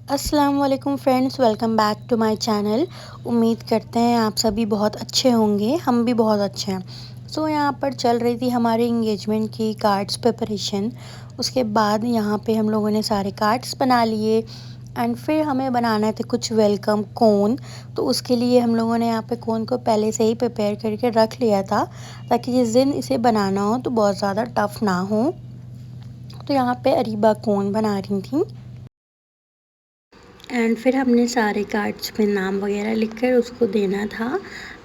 अस्सलाम वालेकुम friends, welcome back to my channel. उम्मीद करते हैं आप सभी बहुत अच्छे होंगे, हम भी बहुत अच्छे हैं। यहाँ पर चल रही थी हमारे इंगेजमेंट की कार्ड्स प्रिपरेशन। उसके बाद यहाँ पे हम लोगों ने सारे कार्ड्स बना लिए एंड फिर हमें बनाना थे कुछ वेलकम कोन। तो उसके लिए हम लोगों ने यहाँ पे कोन को पहले से ही प्रिपेयर करके रख लिया था, ताकि जिस दिन इसे बनाना हो तो बहुत ज़्यादा टफ़ ना हो। तो यहाँ पे अरीबा कोन बना रही थी एंड फिर हमने सारे कार्ड्स में नाम वगैरह लिखकर उसको देना था।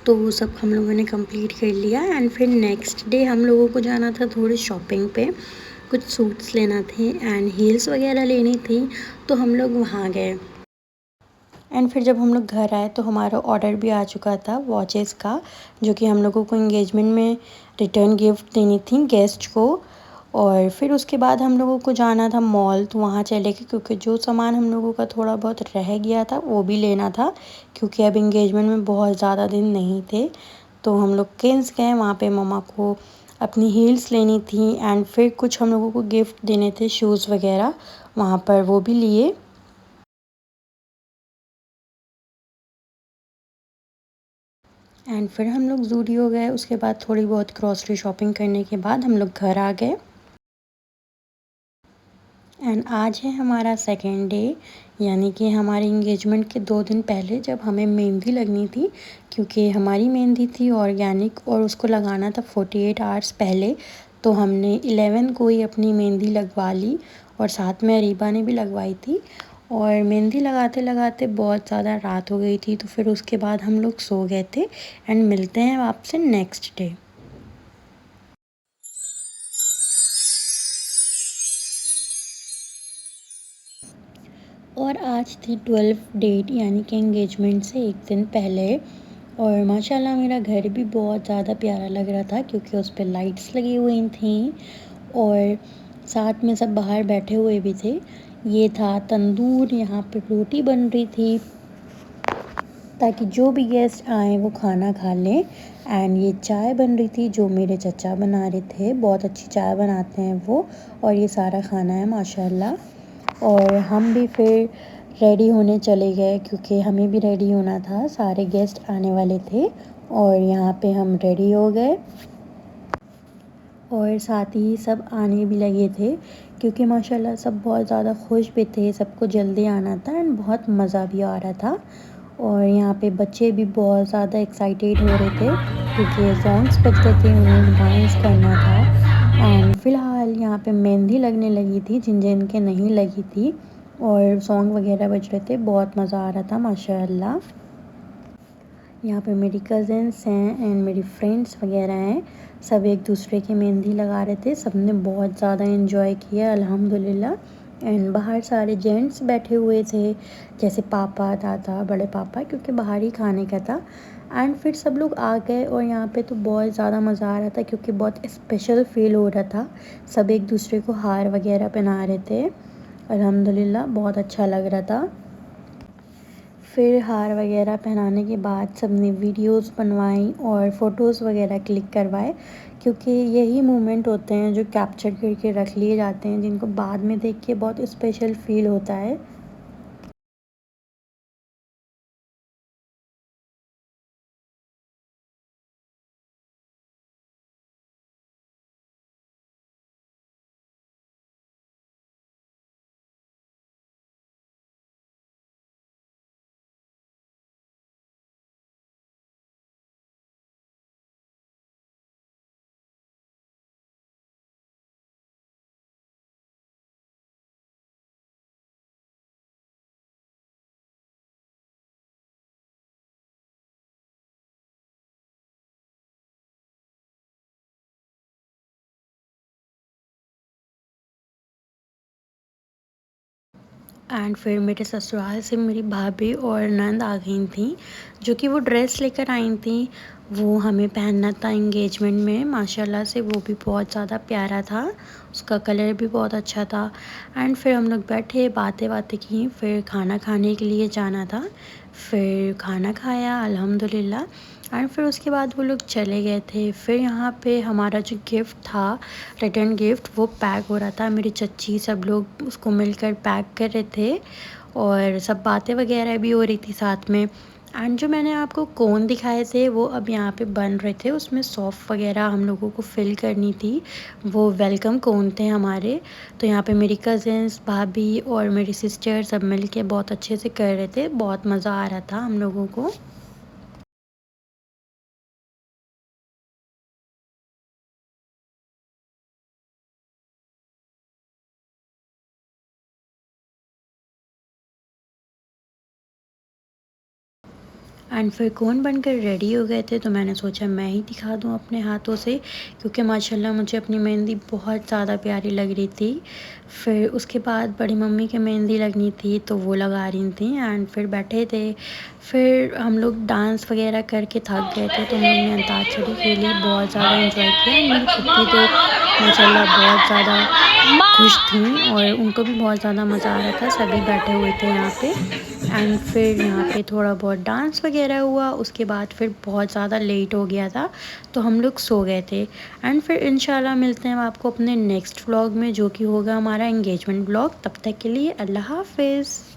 तो वो सब हम लोगों ने कंप्लीट कर लिया एंड फिर नेक्स्ट डे हम लोगों को जाना था थोड़ी शॉपिंग पे। कुछ सूट्स लेना थे एंड हील्स वगैरह लेनी थी, तो हम लोग वहाँ गए। एंड फिर जब हम लोग घर आए तो हमारा ऑर्डर भी आ चुका था वॉचेस का, जो कि हम लोगों को इंगेजमेंट में रिटर्न गिफ्ट देनी थी गेस्ट को। और फिर उसके बाद हम लोगों को जाना था मॉल, तो वहाँ चले गए क्योंकि जो सामान हम लोगों का थोड़ा बहुत रह गया था वो भी लेना था, क्योंकि अब इंगेजमेंट में बहुत ज़्यादा दिन नहीं थे। तो हम लोग किन्स गए, वहाँ पे मम्मा को अपनी हील्स लेनी थी एंड फिर कुछ हम लोगों को गिफ्ट देने थे शूज़ वगैरह, वहाँ पर वो भी लिए। एंड फिर हम लोग ज़ूडियो गए, उसके बाद थोड़ी बहुत ग्रॉसरी शॉपिंग करने के बाद हम लोग घर आ गए। एंड आज है हमारा सेकेंड डे, यानी कि हमारे इंगेजमेंट के 2 दिन पहले जब हमें मेहंदी लगनी थी, क्योंकि हमारी मेहंदी थी ऑर्गेनिक और उसको लगाना था 48 आवर्स पहले। तो हमने 11 को ही अपनी मेहंदी लगवा ली और साथ में अरीबा ने भी लगवाई थी। और मेहंदी लगाते लगाते बहुत ज़्यादा रात हो गई थी, तो फिर उसके बाद हम लोग सो गए थे। एंड मिलते हैं आपसे नेक्स्ट डे। और आज थी 12th डेट, यानी कि एंगेजमेंट से एक दिन पहले। और माशाल्लाह मेरा घर भी बहुत ज़्यादा प्यारा लग रहा था, क्योंकि उस पर लाइट्स लगी हुई थी और साथ में सब बाहर बैठे हुए भी थे। ये था तंदूर, यहाँ पे रोटी बन रही थी ताकि जो भी गेस्ट आए वो खाना खा लें। एंड ये चाय बन रही थी जो मेरे चचा बना रहे थे, बहुत अच्छी चाय बनाते हैं वो। और ये सारा खाना है माशाल्लाह। और हम भी फिर रेडी होने चले गए, क्योंकि हमें भी रेडी होना था, सारे गेस्ट आने वाले थे। और यहाँ पे हम रेडी हो गए और साथ ही सब आने भी लगे थे, क्योंकि माशाल्लाह सब बहुत ज़्यादा खुश भी थे, सबको जल्दी आना था एंड बहुत मज़ा भी आ रहा था। और यहाँ पे बच्चे भी बहुत ज़्यादा एक्साइटेड हो रहे थे, क्योंकि सॉन्ग्स बज रहे थे, उन्हें डांस करना था। एंड फ़िलहाल यहाँ पे मेहंदी लगने लगी थी जिन जिन के नहीं लगी थी, और सॉन्ग वगैरह बज रहे थे, बहुत मज़ा आ रहा था माशाल्लाह। यहाँ पे मेरी कज़िन्स हैं एंड मेरी फ्रेंड्स वगैरह हैं, सब एक दूसरे की मेहंदी लगा रहे थे। सब ने बहुत ज़्यादा एंजॉय किया अल्हम्दुलिल्लाह। एंड बाहर सारे जेंट्स बैठे हुए थे, जैसे पापा, दादा, बड़े पापा, क्योंकि बाहर ही खाने का था। एंड फिर सब लोग आ गए और यहाँ पे तो बहुत ज़्यादा मज़ा आ रहा था, क्योंकि बहुत स्पेशल फ़ील हो रहा था। सब एक दूसरे को हार वगैरह पहना रहे थे, अल्हम्दुलिल्लाह बहुत अच्छा लग रहा था। फिर हार वगैरह पहनाने के बाद सब ने वीडियोज़ बनवाई और फ़ोटोज़ वगैरह क्लिक करवाए, क्योंकि यही मोमेंट होते हैं जो कैप्चर करके रख लिए जाते हैं, जिनको बाद में देख के बहुत स्पेशल फ़ील होता है। एंड फिर मेरे ससुराल से मेरी भाभी और नंद आ गई थी, जो कि वो ड्रेस लेकर आई थी, वो हमें पहनना था इंगेजमेंट में। माशाल्लाह से वो भी बहुत ज़्यादा प्यारा था, उसका कलर भी बहुत अच्छा था। एंड फिर हम लोग बैठे, बातें बातें की, फिर खाना खाने के लिए जाना था। फिर खाना खाया अल्हम्दुलिल्लाह। एंड फिर उसके बाद वो लोग चले गए थे। फिर यहाँ पे हमारा जो गिफ्ट था, रिटर्न गिफ्ट, वो पैक हो रहा था। मेरी चच्ची सब लोग उसको मिलकर पैक कर रहे थे और सब बातें वगैरह भी हो रही थी साथ में। एंड जो मैंने आपको कोन दिखाए थे वो अब यहाँ पे बन रहे थे, उसमें सॉफ्ट वगैरह हम लोगों को फिल करनी थी। वो वेलकम कोन थे हमारे। तो यहाँ पे मेरी कज़िन्स, भाभी और मेरी सिस्टर सब मिल के बहुत अच्छे से कर रहे थे। बहुत मज़ा आ रहा था हम लोगों को। एंड फिर कोन बनकर रेडी हो गए थे, तो मैंने सोचा मैं ही दिखा दूँ अपने हाथों से, क्योंकि माशाल्लाह मुझे अपनी मेहंदी बहुत ज़्यादा प्यारी लग रही थी। फिर उसके बाद बड़ी मम्मी की मेहंदी लगनी थी तो वो लगा रही थी। एंड फिर बैठे थे। फिर हम लोग डांस वगैरह करके थक गए थे तो हम लोग ने अंताक्षरी खेली, बहुत ज़्यादा इंजॉय किया। एंड मेरी पप्पी तो माशाल्लाह बहुत ज़्यादा खुश थी और उनको भी बहुत ज़्यादा मज़ा आ रहा था। सभी बैठे हुए थे यहाँ पे। एंड फिर यहाँ पे थोड़ा बहुत डांस वगैरह हुआ। उसके बाद फिर बहुत ज़्यादा लेट हो गया था तो हम लोग सो गए थे। एंड फिर इंशाल्लाह मिलते हैं आपको अपने नेक्स्ट व्लॉग में, जो कि होगा हमारा एंगेजमेंट व्लॉग। तब तक के लिए अल्लाह हाफ़िज़।